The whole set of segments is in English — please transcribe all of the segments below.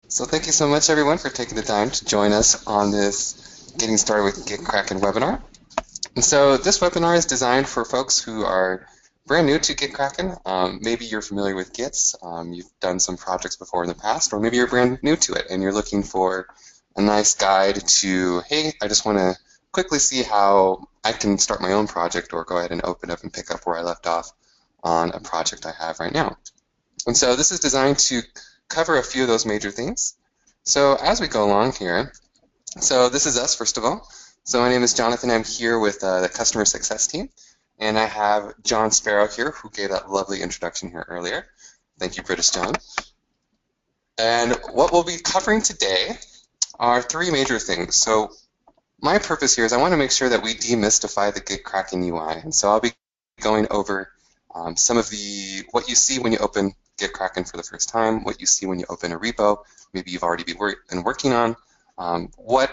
So thank you so much, everyone, for taking the time to join us on this Getting Started with GitKraken webinar. And so this webinar is designed for folks who are brand new to GitKraken. Maybe you're familiar with Gits, you've done some projects before in the past, or maybe you're brand new to it and you're looking for a nice guide to, hey, I just want to quickly see how I can start my own project or go ahead and open up and pick up where I left off on a project I have right now. And so this is designed to cover a few of those major things. So as we go along here, so this is us, first of all. So my name is Jonathan. I'm here with the customer success team. And I have John Sparrow here, who gave that lovely introduction here earlier. Thank you, British John. And what we'll be covering today are three major things. So my purpose here is I want to make sure that we demystify the GitKraken UI. And so I'll be going over some of what you see when you open GitKraken for the first time, what you see when you open a repo, maybe you've already been working on. What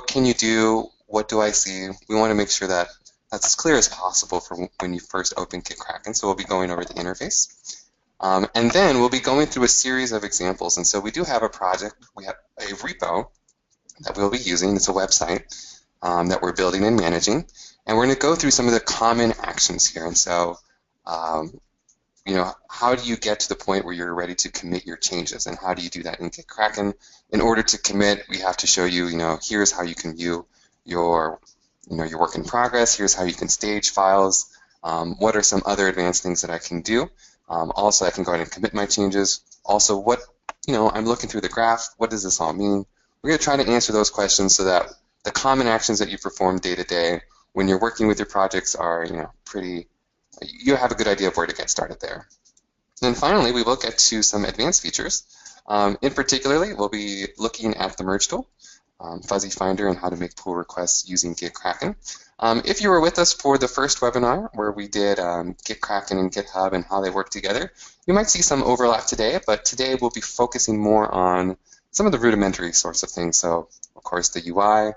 can you do? What do I see? We want to make sure that that's as clear as possible for when you first open GitKraken. So we'll be going over the interface. And then we'll be going through a series of examples. And so we do have a project. We have a repo that we'll be using. It's a website that we're building and managing. And we're going to go through some of the common actions here. And so how do you get to the point where you're ready to commit your changes, and how do you do that in GitKraken? In order to commit, we have to show you, here's how you can view your work in progress. Here's how you can stage files. What are some other advanced things that I can do? Also, I can go ahead and commit my changes. Also, I'm looking through the graph. What does this all mean? We're going to try to answer those questions so that the common actions that you perform day to day when you're working with your projects are, you have a good idea of where to get started there. And then finally, we will get to some advanced features. In particularly, we'll be looking at the merge tool, fuzzy finder, and how to make pull requests using GitKraken. If you were with us for the first webinar where we did GitKraken and GitHub and how they work together, you might see some overlap today, but today we'll be focusing more on some of the rudimentary sorts of things. So, of course, the UI.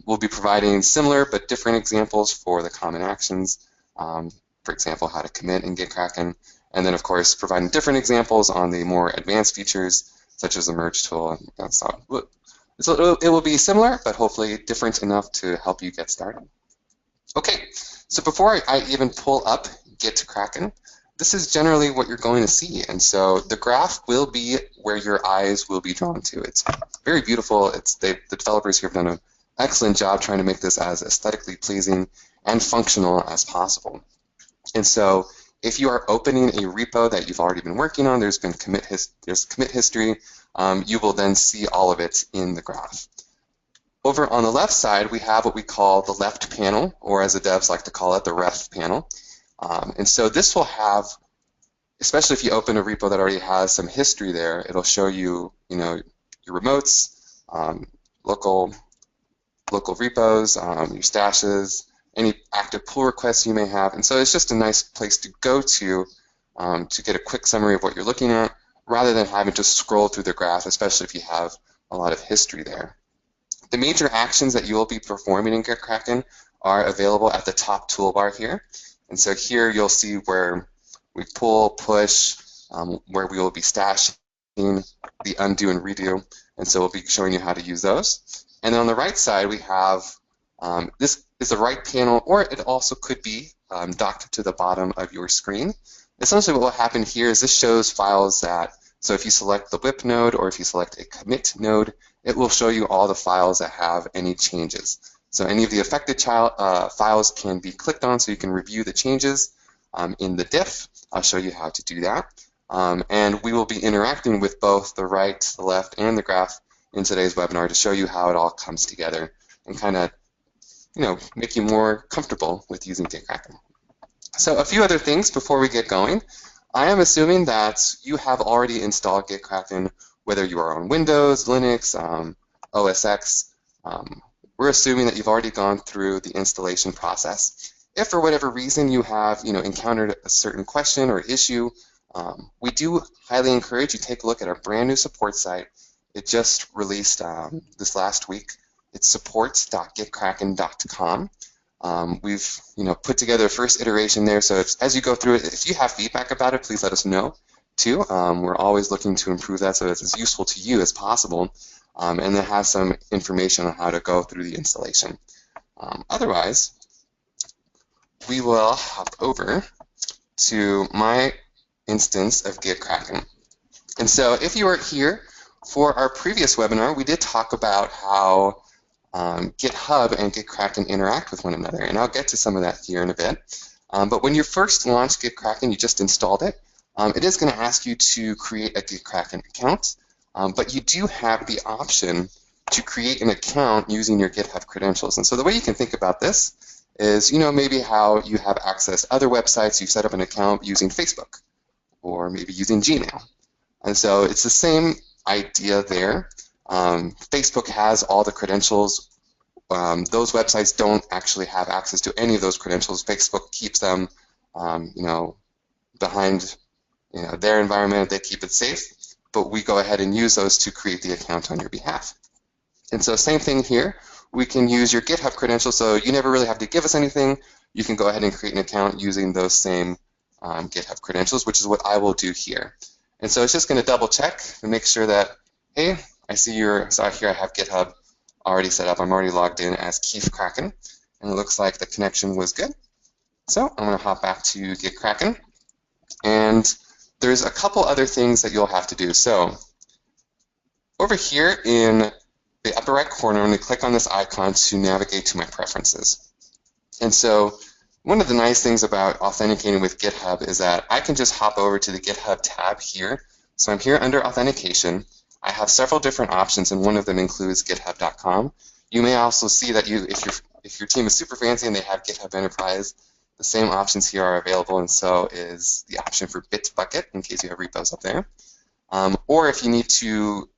We'll be providing similar but different examples for the common actions. For example, how to commit in GitKraken, and then, of course, providing different examples on the more advanced features, such as the merge tool. So it will be similar, but hopefully different enough to help you get started. Okay, so before I even pull up GitKraken, this is generally what you're going to see. And so the graph will be where your eyes will be drawn to. It's very beautiful. The developers here have done an excellent job trying to make this as aesthetically pleasing and functional as possible. And so if you are opening a repo that you've already been working on, there's commit history, you will then see all of it in the graph. Over on the left side, we have what we call the left panel, or as the devs like to call it, the ref panel. And so this will have, especially if you open a repo that already has some history there, it'll show you, your remotes, local repos, your stashes, any active pull requests you may have. And so it's just a nice place to go to get a quick summary of what you're looking at, rather than having to scroll through the graph, especially if you have a lot of history there. The major actions that you will be performing in GitKraken are available at the top toolbar here. And so here you'll see where we pull, push, where we will be stashing the undo and redo. And so we'll be showing you how to use those. And then on the right side, we have this is the right panel, or it also could be docked to the bottom of your screen. Essentially what will happen here is this shows files so if you select the whip node or if you select a commit node, it will show you all the files that have any changes. So any of the affected files can be clicked on so you can review the changes in the diff. I'll show you how to do that. And we will be interacting with both the right, the left, and the graph in today's webinar to show you how it all comes together and kind of make you more comfortable with using GitKraken. So a few other things before we get going. I am assuming that you have already installed GitKraken, whether you are on Windows, Linux, OS X. We're assuming that you've already gone through the installation process. If for whatever reason you have encountered a certain question or issue, we do highly encourage you to take a look at our brand new support site. It just released this last week. It's supports.gitkraken.com. We've put together a first iteration there, so as you go through it, if you have feedback about it, please let us know. too. We're always looking to improve that so it's as useful to you as possible, and then have some information on how to go through the installation. Otherwise, we will hop over to my instance of GitKraken. And so if you were here for our previous webinar, we did talk about how GitHub and GitKraken interact with one another, and I'll get to some of that here in a bit. But when you first launch GitKraken, you just installed it, it is going to ask you to create a GitKraken account, but you do have the option to create an account using your GitHub credentials. And so the way you can think about this is, maybe how you have access to other websites, you set up an account using Facebook, or maybe using Gmail. And so it's the same idea there. Facebook has all the credentials. Those websites don't actually have access to any of those credentials. Facebook keeps them, behind, their environment. They keep it safe, but we go ahead and use those to create the account on your behalf. And so same thing here. We can use your GitHub credentials, so you never really have to give us anything. You can go ahead and create an account using those same GitHub credentials, which is what I will do here. And so it's just going to double check and make sure that, hey, I see here I have GitHub already set up. I'm already logged in as GitKraken, and it looks like the connection was good. So I'm going to hop back to GitKraken, and there's a couple other things that you'll have to do. So over here in the upper right corner, I'm going to click on this icon to navigate to my preferences. And so one of the nice things about authenticating with GitHub is that I can just hop over to the GitHub tab here. So I'm here under authentication. I have several different options, and one of them includes github.com. You may also see that if your team is super fancy and they have GitHub Enterprise, the same options here are available, and so is the option for Bitbucket in case you have repos up there. Or if you need to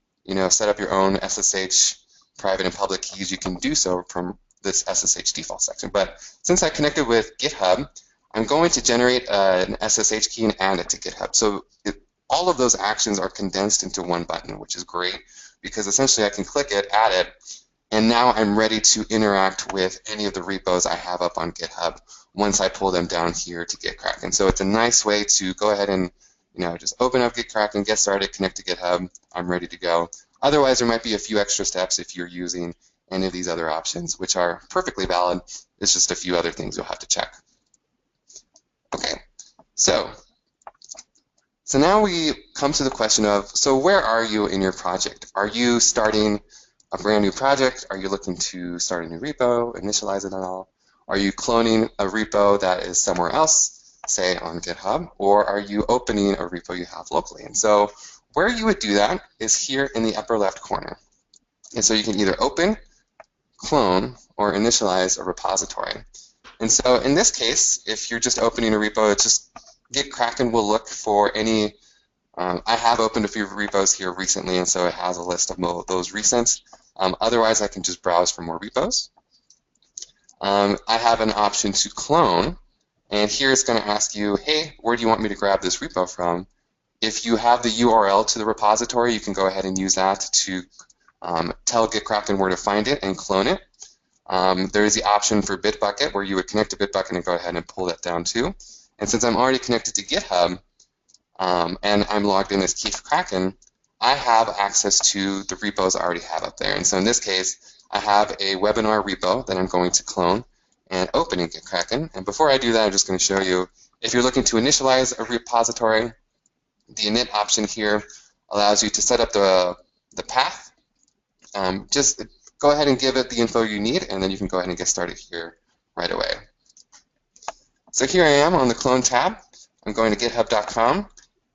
set up your own SSH private and public keys, you can do so from this SSH default section. But since I connected with GitHub, I'm going to generate an SSH key and add it to GitHub. So all of those actions are condensed into one button, which is great because essentially I can click it, add it, and now I'm ready to interact with any of the repos I have up on GitHub once I pull them down here to GitKraken. So it's a nice way to go ahead and just open up GitKraken, get started, connect to GitHub. I'm ready to go. Otherwise, there might be a few extra steps if you're using any of these other options, which are perfectly valid. It's just a few other things you'll have to check. Okay, so now we come to the question of, so where are you in your project? Are you starting a brand new project? Are you looking to start a new repo, initialize it at all? Are you cloning a repo that is somewhere else, say on GitHub, or are you opening a repo you have locally? And so where you would do that is here in the upper left corner. And so you can either open, clone, or initialize a repository. And so in this case, if you're just opening a repo, it's just GitKraken will look for any, I have opened a few repos here recently, and so it has a list of those recent. Otherwise, I can just browse for more repos. I have an option to clone, and here it's going to ask you, hey, where do you want me to grab this repo from? If you have the URL to the repository, you can go ahead and use that to tell GitKraken where to find it and clone it. There is the option for Bitbucket, where you would connect to Bitbucket and go ahead and pull that down too. And since I'm already connected to GitHub and I'm logged in as GitKraken, I have access to the repos I already have up there. And so in this case, I have a webinar repo that I'm going to clone and open in GitKraken. And before I do that, I'm just going to show you, if you're looking to initialize a repository, the init option here allows you to set up the path. Just go ahead and give it the info you need, and then you can go ahead and get started here right away. So here I am on the clone tab. I'm going to github.com.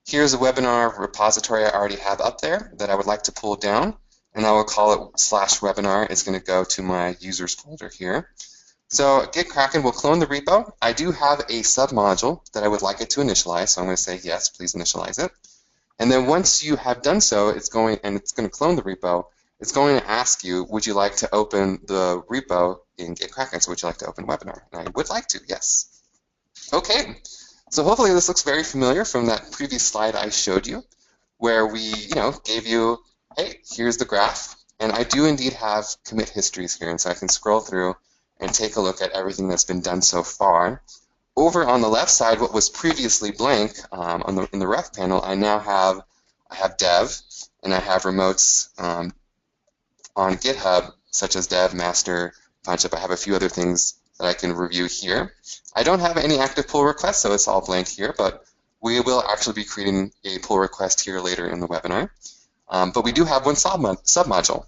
Here's a webinar repository I already have up there that I would like to pull down, and I will call it /webinar. It's going to go to my users folder here. So GitKraken will clone the repo. I do have a submodule that I would like it to initialize, so I'm going to say yes, please initialize it. And then once you have done so, it's going to clone the repo. It's going to ask you, would you like to open the repo in GitKraken? So would you like to open webinar? And I would like to, yes. Okay, so hopefully this looks very familiar from that previous slide I showed you, where we gave you, hey, here's the graph. And I do indeed have commit histories here, and so I can scroll through and take a look at everything that's been done so far. over on the left side, what was previously blank in the ref panel, I have dev, and I have remotes on GitHub, such as dev, master, punch-up. I have a few other things that I can review here. I don't have any active pull requests, so it's all blank here, but we will actually be creating a pull request here later in the webinar. But we do have one submodule.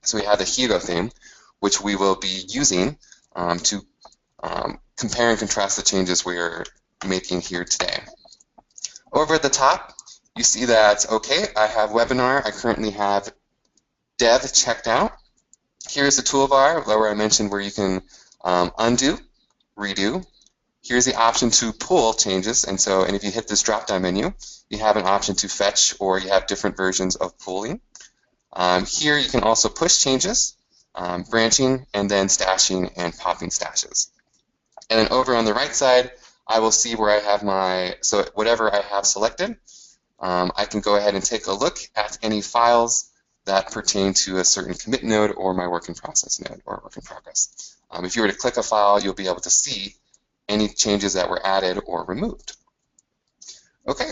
So we have the Hugo theme, which we will be using to compare and contrast the changes we're making here today. Over at the top, you see that, okay, I have webinar. I currently have dev checked out. Here's the toolbar where I mentioned where you can undo, redo. Here's the option to pull changes, and if you hit this drop-down menu, you have an option to fetch, or you have different versions of pulling. Here you can also push changes, branching, and then stashing and popping stashes. And then over on the right side, I will see where I have so whatever I have selected, I can go ahead and take a look at any files that pertain to a certain commit node or my work in process node or work in progress. If you were to click a file, you'll be able to see any changes that were added or removed. Okay,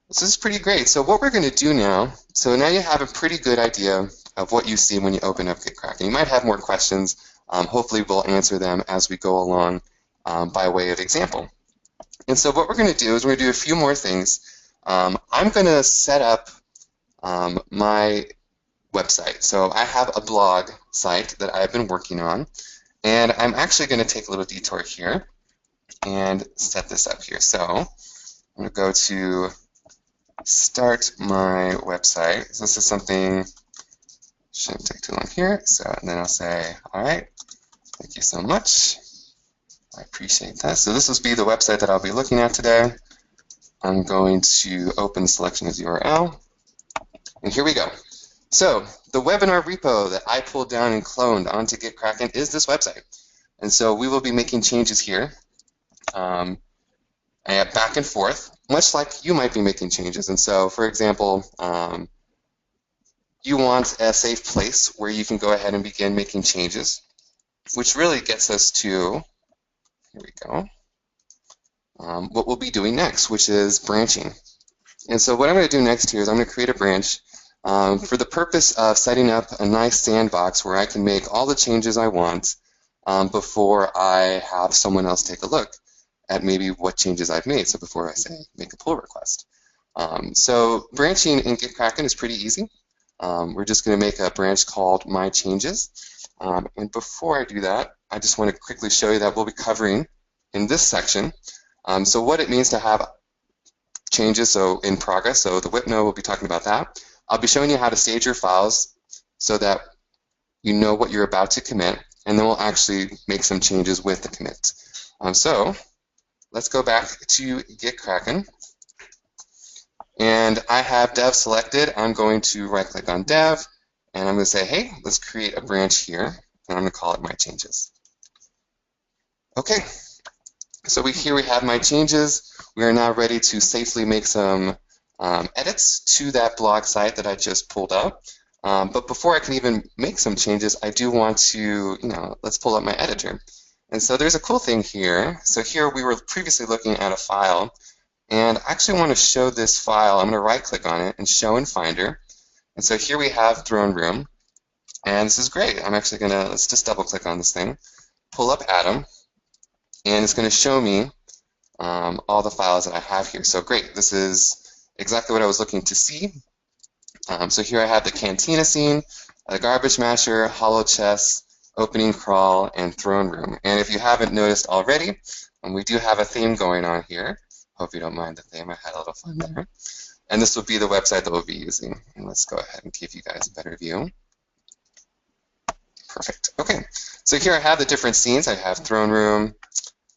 this is pretty great. So what we're going to do now, so now you have a pretty good idea of what you see when you open up GitKraken. You might have more questions. Hopefully we'll answer them as we go along by way of example. And so what we're going to do is we're going to do a few more things. I'm going to set up my website. So I have a blog site that I've been working on, and I'm actually going to take a little detour here and set this up here. So I'm going to go to start my website. So this is something, shouldn't take too long here. So and then I'll say, all right, thank you so much. I appreciate that. So this will be the website that I'll be looking at today. I'm going to open the selection as URL, and here we go. So the webinar repo that I pulled down and cloned onto GitKraken is this website. And so we will be making changes here back and forth, much like you might be making changes. And so, for example, you want a safe place where you can go ahead and begin making changes, which really gets us to, here we go, what we'll be doing next, which is branching. And so what I'm going to do next here is I'm going to create a branch for the purpose of setting up a nice sandbox where I can make all the changes I want before I have someone else take a look at maybe what changes I've made, so before I say make a pull request. So branching in GitKraken is pretty easy. We're just going to make a branch called My Changes. And before I do that, I just want to quickly show you that we'll be covering in this section so what it means to have changes so in progress. So the whip node will be talking about that. I'll be showing you how to stage your files so that you know what you're about to commit, and then we'll actually make some changes with the commit. So let's go back to GitKraken. And I have dev selected. I'm going to right-click on dev, and I'm going to say, hey, let's create a branch here, and I'm going to call it My Changes. Okay, so here we have My Changes. We are now ready to safely make some edits to that blog site that I just pulled up. But before I can even make some changes, I do want to, let's pull up my editor. And so there's a cool thing here. So here we were previously looking at a file, and I actually want to show this file. I'm going to right-click on it and show in Finder. And so here we have Throne Room, and this is great. I'm actually going to, let's just double-click on this thing, pull up Atom, and it's going to show me all the files that I have here. So great, this is exactly what I was looking to see. So here I have the Cantina scene, the Garbage Masher, Hollow Chest, Opening Crawl, and Throne Room. And if you haven't noticed already, we do have a theme going on here. Hope you don't mind the theme. I had a little fun there. And this will be the website that we'll be using. And let's go ahead and give you guys a better view. Perfect. Okay. So here I have the different scenes. I have Throne Room.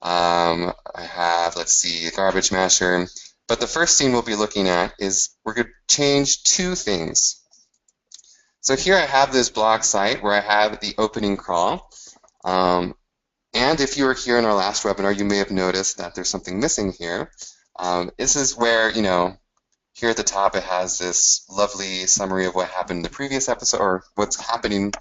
I have, let's see, Garbage Masher. But the first scene we'll be looking at is we're going to change two things. So here I have this blog site where I have the opening crawl. And if you were here in our last webinar, you may have noticed that there's something missing here. This is where, here at the top it has this lovely summary of what happened in the previous episode, or what's happening,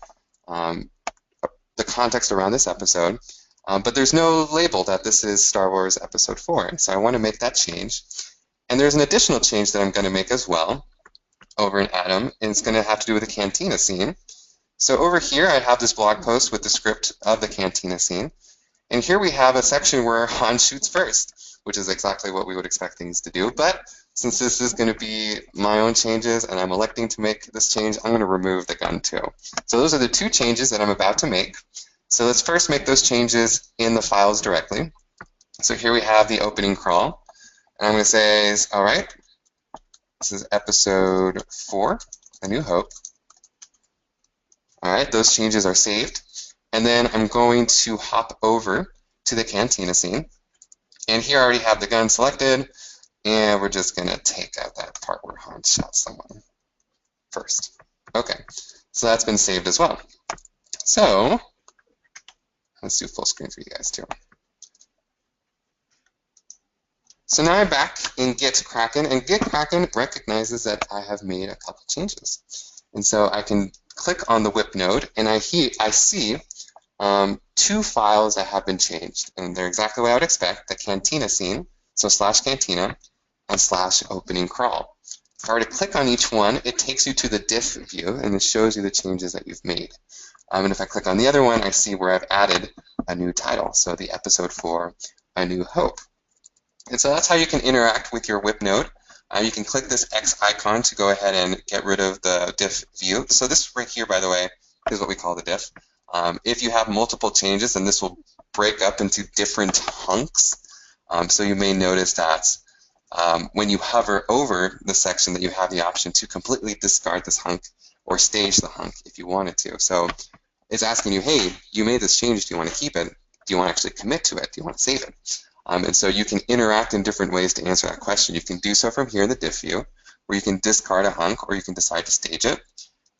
the context around this episode. But there's no label that this is Star Wars Episode 4, and so I want to make that change. And there's an additional change that I'm going to make as well over in Atom, and it's going to have to do with the Cantina scene. So over here I have this blog post with the script of the Cantina scene, and here we have a section where Han shoots first, which is exactly what we would expect things to do, but since this is going to be my own changes and I'm electing to make this change, I'm going to remove the gun too. So those are the two changes that I'm about to make. So let's first make those changes in the files directly. So here we have the opening crawl, and I'm going to say, all right, this is Episode 4, A New Hope. All right, those changes are saved. And then I'm going to hop over to the Cantina scene. And here I already have the gun selected, and we're just going to take out that part where Han shot someone first. Okay, so that's been saved as well. So let's do full screen for you guys too. So now I'm back in GitKraken, and GitKraken recognizes that I have made a couple changes. And so I can click on the whip node, and I see two files that have been changed, and they're exactly what I would expect: the Cantina scene, so /Cantina, and /opening crawl. If I were to click on each one, it takes you to the diff view, and it shows you the changes that you've made. And if I click on the other one, I see where I've added a new title, so the Episode 4, A New Hope. And so that's how you can interact with your whip node. You can click this X icon to go ahead and get rid of the diff view. So this right here, by the way, is what we call the diff. If you have multiple changes, then this will break up into different hunks. So you may notice that when you hover over the section, that you have the option to completely discard this hunk or stage the hunk if you wanted to. So it's asking you, hey, you made this change. Do you want to keep it? Do you want to actually commit to it? Do you want to save it? And so you can interact in different ways to answer that question. You can do so from here in the diff view, where you can discard a hunk, or you can decide to stage it.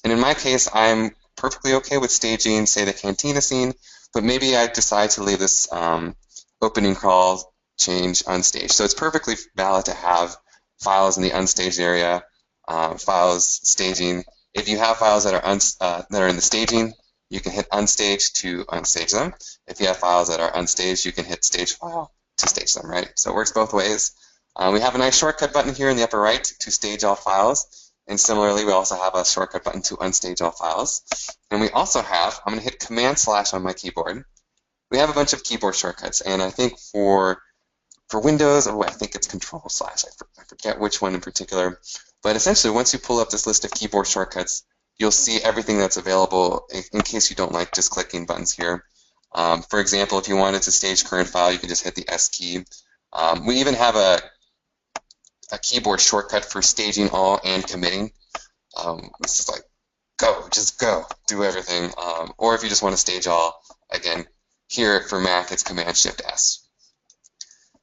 And in my case, I'm perfectly okay with staging, say, the Cantina scene, but maybe I decide to leave this opening crawl change unstaged. So it's perfectly valid to have files in the unstaged area, files staging. If you have files that are in the staging, you can hit unstage to unstage them. If you have files that are unstaged, you can hit stage file to stage them, right? So it works both ways. We have a nice shortcut button here in the upper right to stage all files. And similarly, we also have a shortcut button to unstage all files. And we also have, I'm going to hit Command/ on my keyboard. We have a bunch of keyboard shortcuts. And I think for Windows, I think it's Control/. I forget which one in particular. But essentially, once you pull up this list of keyboard shortcuts, you'll see everything that's available in case you don't like just clicking buttons here. For example, if you wanted to stage current file, you can just hit the S key. We even have a keyboard shortcut for staging all and committing. This is like, go, just go, do everything. Or if you just want to stage all, again, here for Mac, it's Command-Shift-S.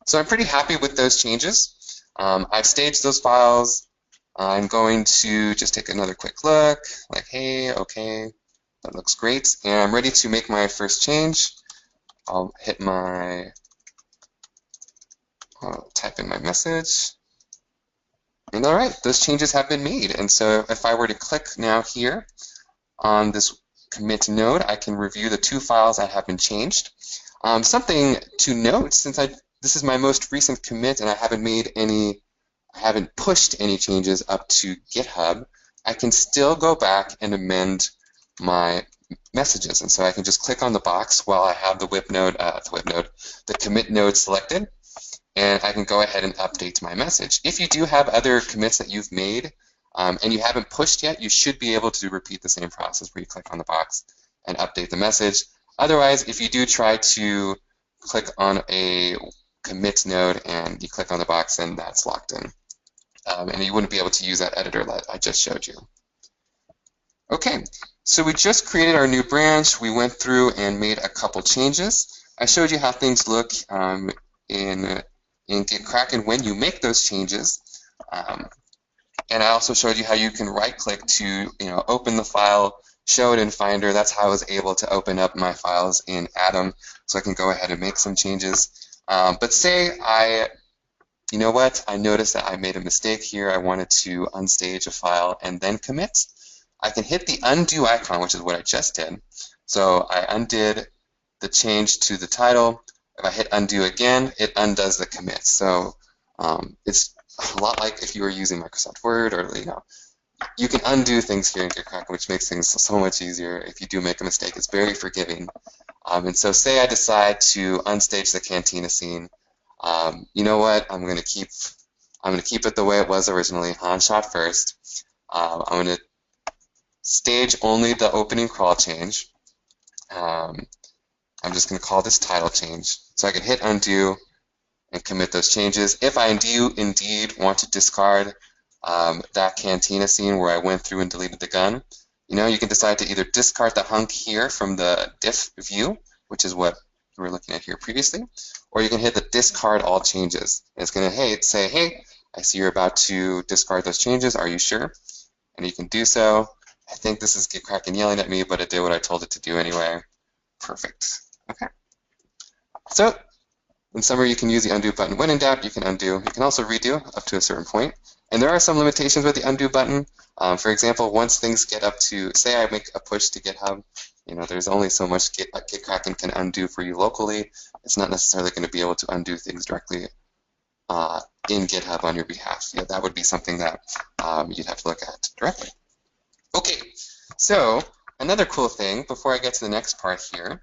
So I'm pretty happy with those changes. I've staged those files. I'm going to just take another quick look, like, hey, okay, that looks great. And I'm ready to make my first change. I'll hit type in my message. And all right, those changes have been made. And so if I were to click now here on this commit node, I can review the two files that have been changed. Something to note, since this is my most recent commit and I haven't pushed any changes up to GitHub, I can still go back and amend my messages. And so I can just click on the box while I have the commit node selected, and I can go ahead and update my message. If you do have other commits that you've made and you haven't pushed yet, you should be able to repeat the same process where you click on the box and update the message. Otherwise, if you do try to click on a commit node and you click on the box, then that's locked in. And you wouldn't be able to use that editor that I just showed you. Okay, so we just created our new branch. We went through and made a couple changes. I showed you how things look in GitKraken when you make those changes. And I also showed you how you can right-click to open the file, show it in Finder. That's how I was able to open up my files in Atom, so I can go ahead and make some changes. But say you know what, I noticed that I made a mistake here. I wanted to unstage a file and then commit. I can hit the undo icon, which is what I just did. So I undid the change to the title. If I hit undo again, it undoes the commit. So it's a lot like if you were using Microsoft Word, or you can undo things here in GitKraken, which makes things so much easier. If you do make a mistake, it's very forgiving. And so say I decide to unstage the Cantina scene. You know what? I'm going to keep it the way it was originally, on shot first. I'm going to stage only the opening crawl change. I'm just going to call this title change. So I can hit undo and commit those changes. If I do indeed want to discard that Cantina scene where I went through and deleted the gun, you can decide to either discard the hunk here from the diff view, which is what we were looking at here previously, or you can hit the discard all changes. And it's going to say, hey, I see you're about to discard those changes. Are you sure? And you can do so. I think this is GitKraken yelling at me, but it did what I told it to do anyway. Perfect. Okay. So in summary, you can use the undo button when in doubt. You can undo. You can also redo up to a certain point. And there are some limitations with the undo button. For example, once things get up to, say I make a push to GitHub, there's only so much GitKraken can undo for you locally. It's not necessarily going to be able to undo things directly in GitHub on your behalf. That would be something that you'd have to look at directly. Okay, so another cool thing before I get to the next part here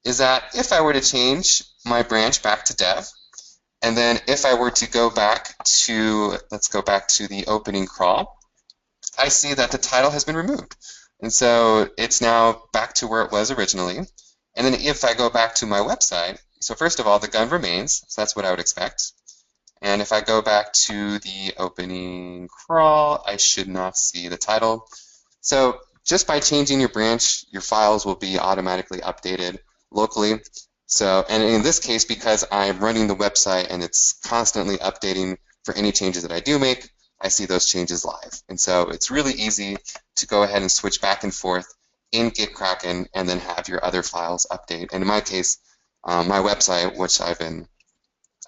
is that if I were to change my branch back to dev, and then if I were to go back to, let's go back to the opening crawl, I see that the title has been removed. And so it's now back to where it was originally. And then if I go back to my website, so first of all, the gun remains, so that's what I would expect. And if I go back to the opening crawl, I should not see the title. So just by changing your branch, your files will be automatically updated locally. So, and in this case, because I'm running the website and it's constantly updating for any changes that I do make, I see those changes live. And so it's really easy to go ahead and switch back and forth in GitKraken and then have your other files update. And in my case, my website, which I've been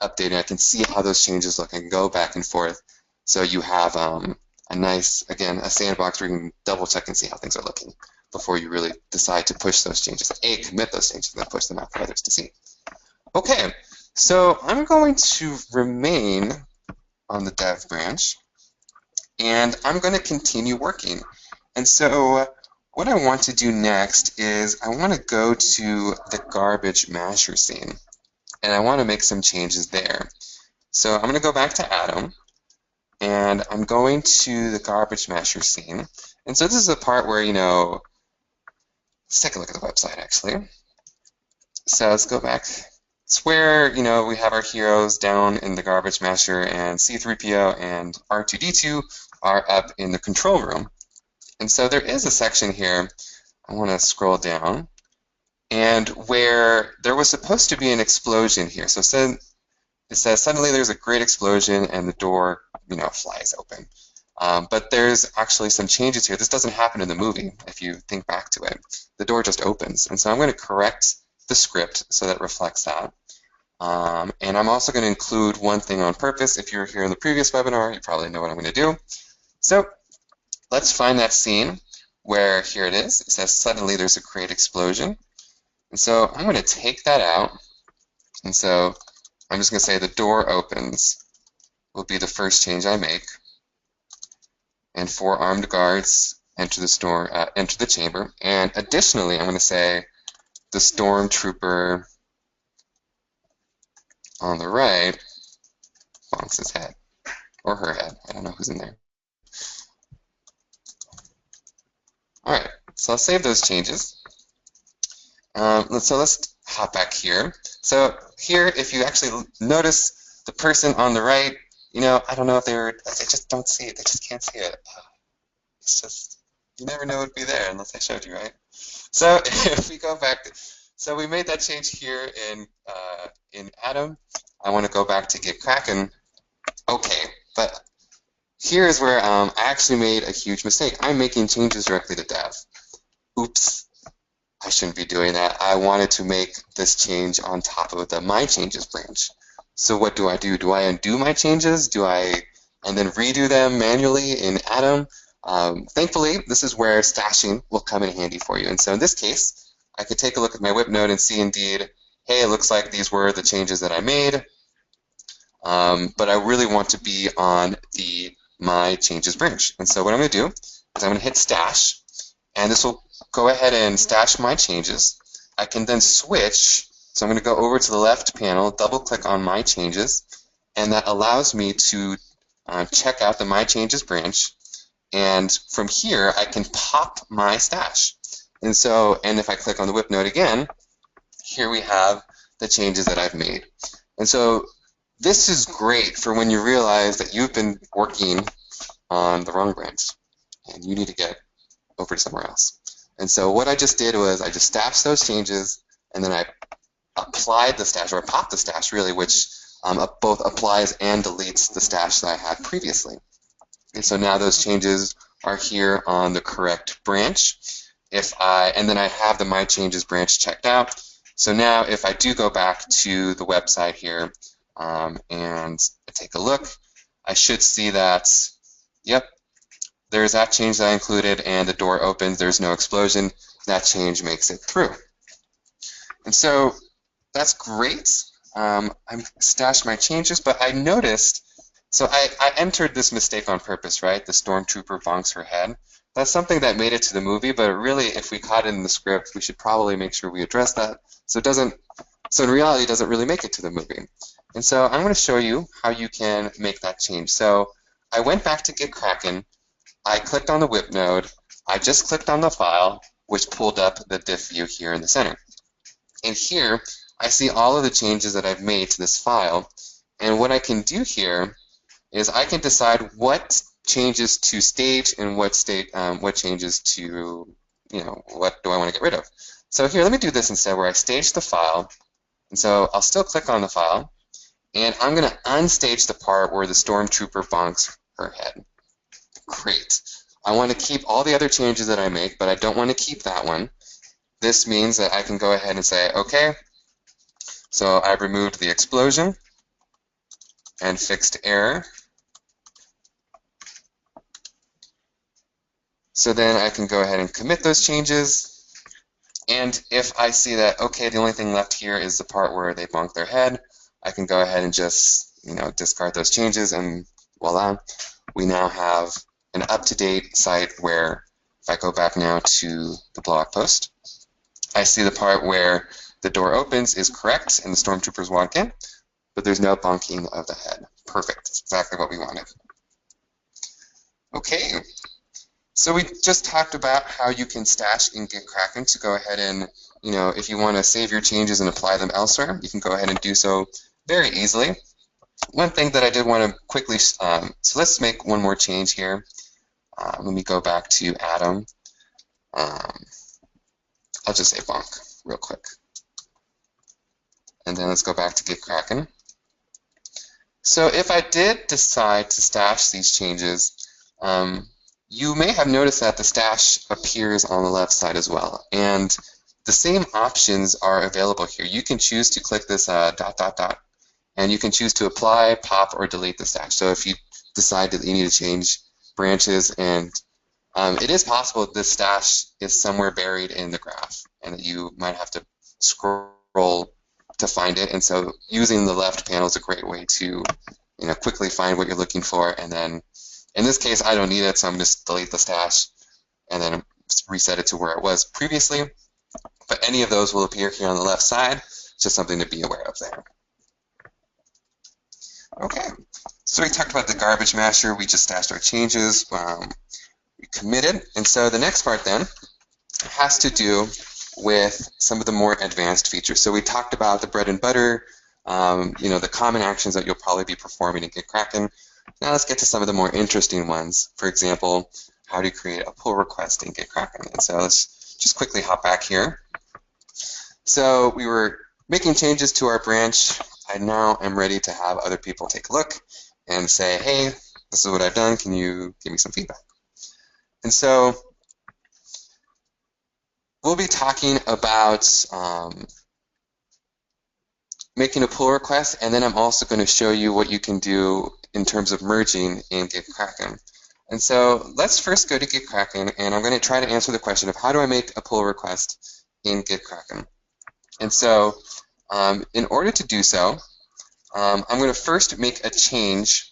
updating, I can see how those changes look. I can go back and forth. So you have a nice, again, a sandbox where you can double check and see how things are looking before you really decide to push those changes. Commit those changes and then push them out for others to see. Okay, so I'm going to remain on the dev branch, and I'm going to continue working. And so what I want to do next is I want to go to the garbage masher scene, and I want to make some changes there. So I'm going to go back to Atom, and I'm going to the garbage masher scene. And so this is a part where, let's take a look at the website, actually. So let's go back. It's where, we have our heroes down in the garbage masher, and C-3PO and R2-D2 are up in the control room. And so there is a section here, I want to scroll down, and where there was supposed to be an explosion here. So it says suddenly there's a great explosion and the door, flies open. But there's actually some changes here. This doesn't happen in the movie if you think back to it. The door just opens. And so I'm going to correct the script so that reflects that. And I'm also going to include one thing on purpose. If you were here in the previous webinar, you probably know what I'm going to do. So let's find that scene where, here it is. It says suddenly there's a great explosion. And so I'm going to take that out. And so I'm just going to say the door opens will be the first change I make. And 4 armed guards enter the chamber. And additionally, I'm going to say the stormtrooper on the right bonks his head, or her head. I don't know who's in there. All right, so I'll save those changes. So let's hop back here. So here, if you actually notice the person on the right, I don't know if they just don't see it. They just can't see it. It's just, you never know it would be there unless I showed you, right? So if we go back, so we made that change here in Atom. I want to go back to GitKraken. Okay, but here's where I actually made a huge mistake. I'm making changes directly to dev. Oops, I shouldn't be doing that. I wanted to make this change on top of the My Changes branch. So what do? Do I undo my changes? And then redo them manually in Atom? Thankfully, this is where stashing will come in handy for you. And so in this case, I could take a look at my whip node and see indeed, hey, it looks like these were the changes that I made, but I really want to be on the My Changes branch. And so what I'm going to do is I'm going to hit stash, and this will go ahead and stash my changes. I can then switch, so I'm going to go over to the left panel, double click on My Changes, and that allows me to check out the My Changes branch, and from here I can pop my stash. And if I click on the whip node again, here we have the changes that I've made. And so this is great for when you realize that you've been working on the wrong branch and you need to get over to somewhere else. And so what I just did was I just stashed those changes, and then I applied the stash, or I popped the stash really, which both applies and deletes the stash that I had previously. And so now those changes are here on the correct branch. And then I have the My Changes branch checked out. So now if I do go back to the website here and take a look, I should see that, yep, there's that change that I included, and the door opens, there's no explosion. That change makes it through. And so that's great. I stashed my changes, but I noticed, so I entered this mistake on purpose, right? The stormtrooper bonks her head. That's something that made it to the movie, but really, if we caught it in the script, we should probably make sure we address that. So in reality, it doesn't really make it to the movie. And so I'm going to show you how you can make that change. So I went back to GitKraken. I clicked on the whip node. I just clicked on the file, which pulled up the diff view here in the center. And here, I see all of the changes that I've made to this file. And what I can do here is I can decide what changes to stage and what changes to, what do I want to get rid of. So here, let me do this instead, where I stage the file. And so I'll still click on the file, and I'm going to unstage the part where the stormtrooper bonks her head. Great. I want to keep all the other changes that I make, but I don't want to keep that one. This means that I can go ahead and say, okay, so I've removed the explosion and fixed error. So then I can go ahead and commit those changes. And if I see that, okay, the only thing left here is the part where they bonk their head, I can go ahead and just, discard those changes, and voila, we now have an up-to-date site where if I go back now to the blog post, I see the part where the door opens is correct and the stormtroopers walk in, but there's no bonking of the head. Perfect. That's exactly what we wanted. Okay. So we just talked about how you can stash in GitKraken to go ahead and, if you want to save your changes and apply them elsewhere, you can go ahead and do so very easily. One thing that I did want to quickly, so let's make one more change here. Let me go back to Atom. I'll just say bonk real quick. And then let's go back to GitKraken. So if I did decide to stash these changes, you may have noticed that the stash appears on the left side as well. And the same options are available here. You can choose to click this ... and you can choose to apply, pop, or delete the stash. So if you decide that you need to change branches, and it is possible that this stash is somewhere buried in the graph and that you might have to scroll to find it. And so using the left panel is a great way to quickly find what you're looking for. And then in this case, I don't need it, so I'm just delete the stash and then reset it to where it was previously. But any of those will appear here on the left side. Just something to be aware of there. Okay, so we talked about the garbage masher. We just stashed our changes. We committed. And so the next part then has to do with some of the more advanced features. So we talked about the bread and butter, the common actions that you'll probably be performing in GitKraken. Now let's get to some of the more interesting ones. For example, how to create a pull request in GitKraken. And so let's just quickly hop back here. So we were making changes to our branch. I now am ready to have other people take a look and say, hey, this is what I've done. Can you give me some feedback? And so we'll be talking about making a pull request, and then I'm also going to show you what you can do in terms of merging in GitKraken. And so let's first go to GitKraken, and I'm going to try to answer the question of how do I make a pull request in GitKraken. And so in order to do so, I'm going to first make a change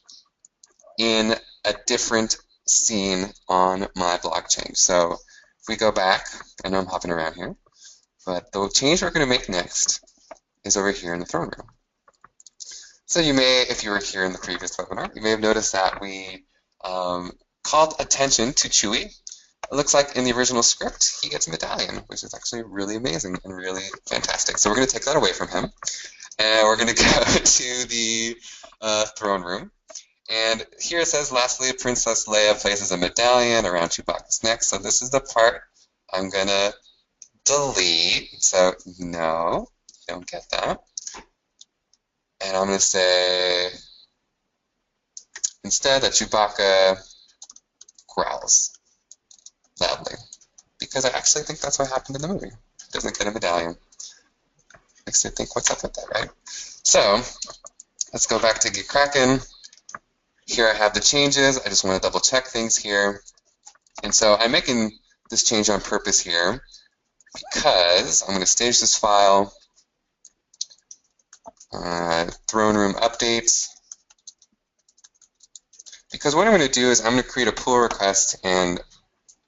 in a different scene on my blockchain. So if we go back, I know I'm hopping around here, but the change we're going to make next is over here in the throne room. So you may, if you were here in the previous webinar, you may have noticed that we called attention to Chewy. It looks like in the original script, he gets a medallion, which is actually really amazing and really fantastic. So we're going to take that away from him, and we're going to go to the throne room. And here it says, lastly, Princess Leia places a medallion around Chewbacca's neck. So this is the part I'm going to delete. So no, you don't get that. And I'm going to say instead that Chewbacca growls loudly, because I actually think that's what happened in the movie. He doesn't get a medallion. Makes me think, what's up with that, right? So let's go back to GitKraken. Here I have the changes. I just want to double check things here. And so I'm making this change on purpose here because I'm going to stage this file, throne room updates, because what I'm going to do is I'm going to create a pull request and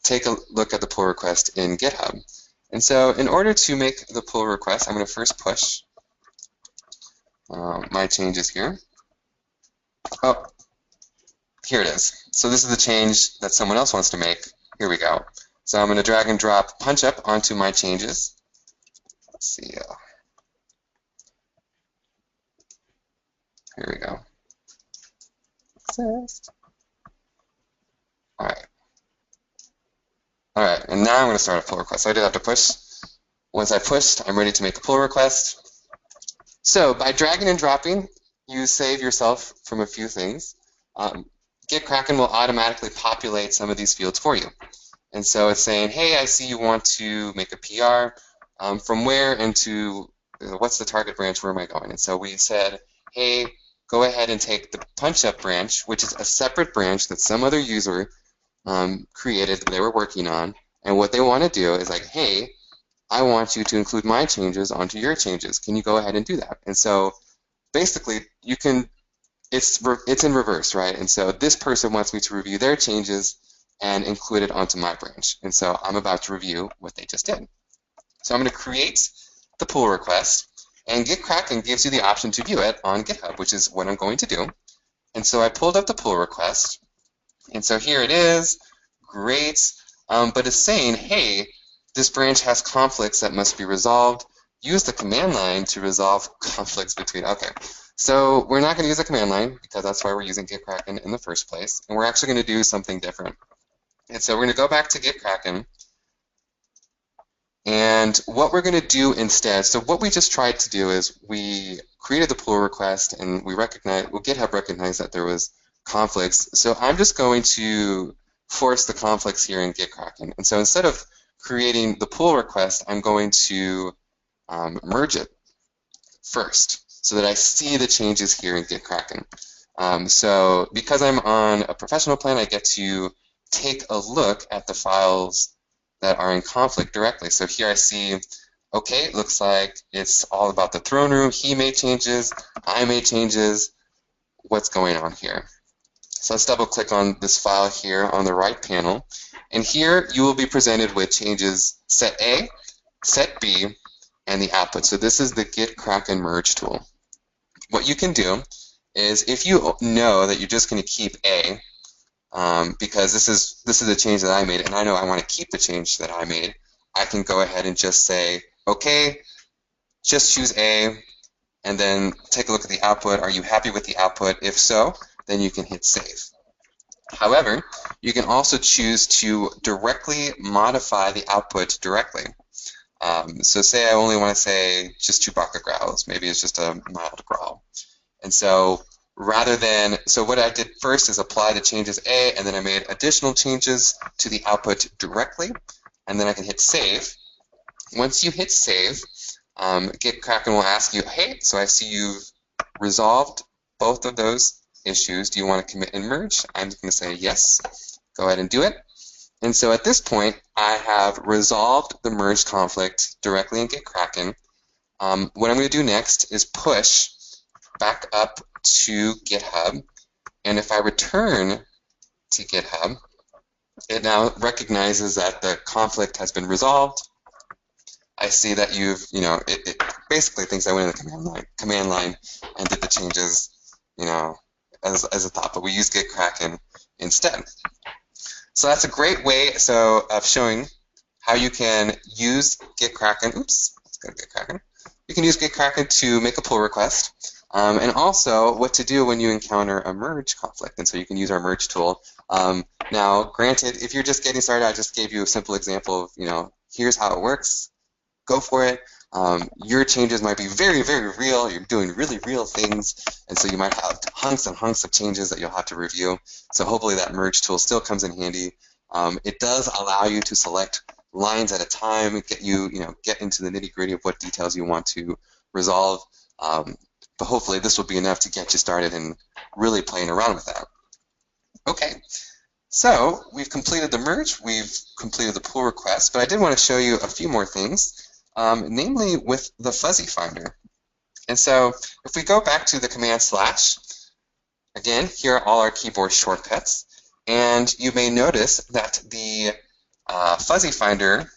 take a look at the pull request in GitHub. And so in order to make the pull request, I'm going to first push my changes here. Oh, here it is. So this is the change that someone else wants to make. Here we go. So I'm going to drag and drop punch up onto my changes. Let's see. Here we go. All right. All right, and now I'm going to start a pull request. So I did have to push. Once I pushed, I'm ready to make a pull request. So by dragging and dropping, you save yourself from a few things. GitKraken will automatically populate some of these fields for you. And so it's saying, hey, I see you want to make a PR. From where into what's the target branch? Where am I going? And so we said, hey, go ahead and take the punch up branch, which is a separate branch that some other user created that they were working on. And what they want to do is like, hey, I want you to include my changes onto your changes. Can you go ahead and do that? And so basically, you can, it's in reverse, right? And so this person wants me to review their changes and include it onto my branch. And so I'm about to review what they just did. So I'm going to create the pull request, and GitKraken gives you the option to view it on GitHub, which is what I'm going to do. And so I pulled up the pull request, and so here it is. Great. But it's saying, hey, this branch has conflicts that must be resolved. Use the command line to resolve conflicts between. Okay, so we're not going to use the command line because that's why we're using GitKraken in the first place. And we're actually going to do something different. And so we're going to go back to GitKraken. And what we're going to do instead, so what we just tried to do is we created the pull request and we recognized, well, GitHub recognized that there was conflicts. So I'm just going to force the conflicts here in GitKraken. And so instead of creating the pull request, I'm going to merge it first so that I see the changes here in GitKraken. So because I'm on a professional plan, I get to take a look at the files that are in conflict directly. So here I see, okay, it looks like it's all about the throne room. He made changes, I made changes. What's going on here? So let's double click on this file here on the right panel. And here you will be presented with changes set A, set B, and the output. So this is the GitKraken merge tool. What you can do is if you know that you're just going to keep A, because this is a change that I made, and I know I want to keep the change that I made, I can go ahead and just say, okay, just choose A, and then take a look at the output. Are you happy with the output? If so, then you can hit save. However, you can also choose to directly modify the output directly. So say I only want to say just Chewbacca growls. Maybe it's just a mild growl. And so rather than, so what I did first is apply the changes A, and then I made additional changes to the output directly, and then I can hit save. Once you hit save, GitKraken will ask you, hey, so I see you've resolved both of those issues. Do you want to commit and merge? I'm just going to say yes. Go ahead and do it. And so at this point, I have resolved the merge conflict directly in GitKraken. What I'm going to do next is push back up to GitHub. And if I return to GitHub, it now recognizes that the conflict has been resolved. I see that it basically thinks I went in the command line and did the changes, as a thought, but we use GitKraken instead. So that's a great way of showing how you can use GitKraken. Oops, let's go to GitKraken. You can use GitKraken to make a pull request, and also what to do when you encounter a merge conflict. And so you can use our merge tool. Now, granted, if you're just getting started, I just gave you a simple example of, here's how it works. Go for it. Your changes might be very, very real. You're doing really real things, and so you might have hunks and hunks of changes that you'll have to review. So hopefully that merge tool still comes in handy. It does allow you to select lines at a time and get into the nitty-gritty of what details you want to resolve. But hopefully this will be enough to get you started and really playing around with that. Okay. So we've completed the merge, we've completed the pull request, but I did want to show you a few more things. Namely with the fuzzy finder. And so if we go back to the command /, again, here are all our keyboard shortcuts, and you may notice that the fuzzy finder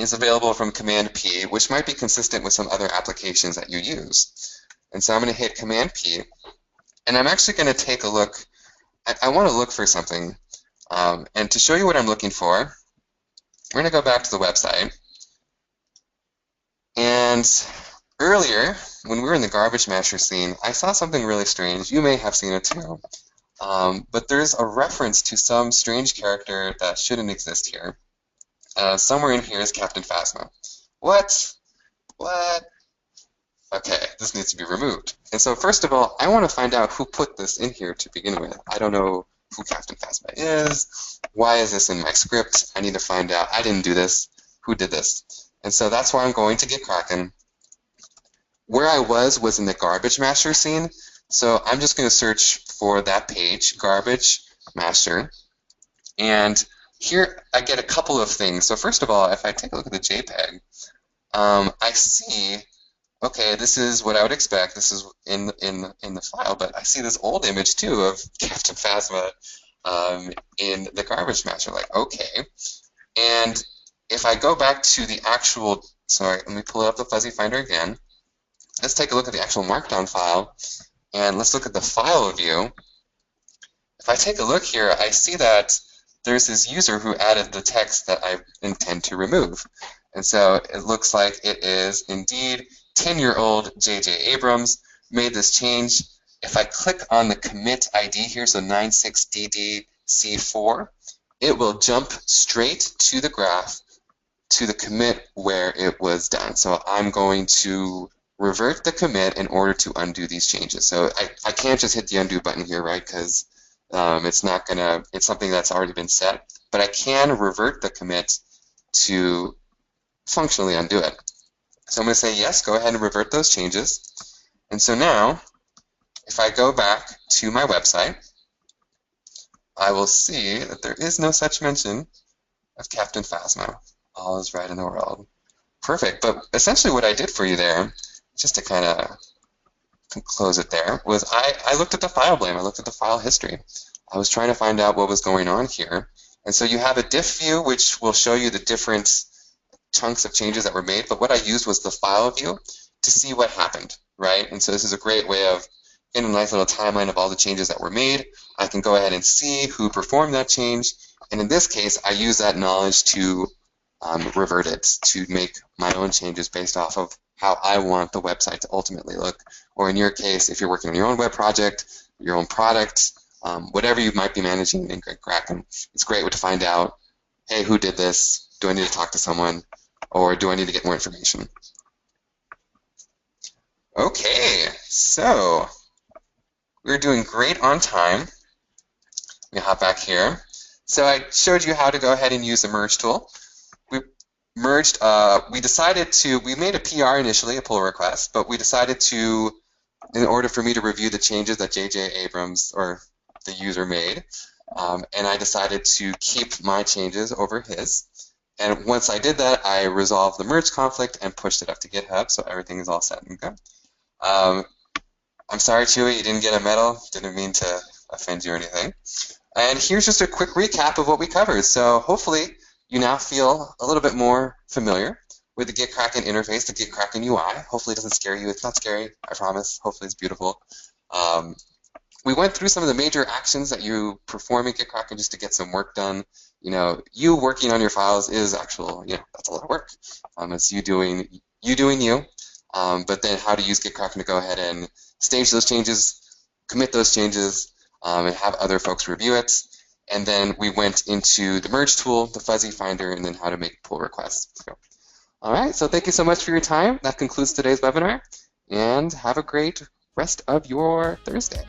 is available from Command P, which might be consistent with some other applications that you use. And so I'm going to hit Command P, and I'm actually going to take a look. I want to look for something, and to show you what I'm looking for, we're going to go back to the website. And earlier, when we were in the garbage masher scene, I saw something really strange. You may have seen it too. But there's a reference to some strange character that shouldn't exist here. Somewhere in here is Captain Phasma. What? What? Okay, this needs to be removed. And so first of all, I want to find out who put this in here to begin with. I don't know who Captain Phasma is. Why is this in my script? I need to find out. I didn't do this. Who did this? And so that's why I'm going to GitKraken. Where I was in the garbage masher scene, so I'm just going to search for that page, garbage masher, and here I get a couple of things. So first of all, if I take a look at the JPEG, I see, okay, this is what I would expect. This is in the file, but I see this old image too of Captain Phasma in the garbage masher. Like, okay, and if I go back to the actual, sorry, let me pull up the fuzzy finder again. Let's take a look at the actual markdown file, and let's look at the file view. If I take a look here, I see that there's this user who added the text that I intend to remove. And so it looks like it is indeed 10-year-old J.J. Abrams made this change. If I click on the commit ID here, so 96DDC4, it will jump straight to the graph to the commit where it was done. So I'm going to revert the commit in order to undo these changes. So I can't just hit the undo button here, right? Because it's something that's already been set. But I can revert the commit to functionally undo it. So I'm going to say yes, go ahead and revert those changes. And so now, if I go back to my website, I will see that there is no such mention of Captain Phasma. All is right in the world. Perfect. But essentially what I did for you there, just to kind of close it there, was I looked at the file blame. I looked at the file history. I was trying to find out what was going on here. And so you have a diff view, which will show you the different chunks of changes that were made. But what I used was the file view to see what happened, right? And so this is a great way of getting a nice little timeline of all the changes that were made. I can go ahead and see who performed that change. And in this case, I use that knowledge to revert it, to make my own changes based off of how I want the website to ultimately look. Or in your case, if you're working on your own web project, your own product, whatever you might be managing in GitKraken, it's great to find out, hey, who did this? Do I need to talk to someone? Or do I need to get more information? Okay, so we're doing great on time. Let me hop back here. So I showed you how to go ahead and use the merge tool. We merged, we made a PR initially, a pull request, but we decided to, in order for me to review the changes that J.J. Abrams, or the user, made, and I decided to keep my changes over his. And once I did that, I resolved the merge conflict and pushed it up to GitHub, so everything is all set and good. I'm sorry, Chewy, you didn't get a medal. Didn't mean to offend you or anything. And here's just a quick recap of what we covered. So hopefully you now feel a little bit more familiar with the GitKraken interface, the GitKraken UI. Hopefully it doesn't scare you. It's not scary, I promise. Hopefully it's beautiful. We went through some of the major actions that you perform in GitKraken just to get some work done. You working on your files is actual, that's a lot of work. It's you doing you. But then how to use GitKraken to go ahead and stage those changes, commit those changes, and have other folks review it. And then we went into the merge tool, the fuzzy finder, and then how to make pull requests. So, all right, so thank you so much for your time. That concludes today's webinar, and have a great rest of your Thursday.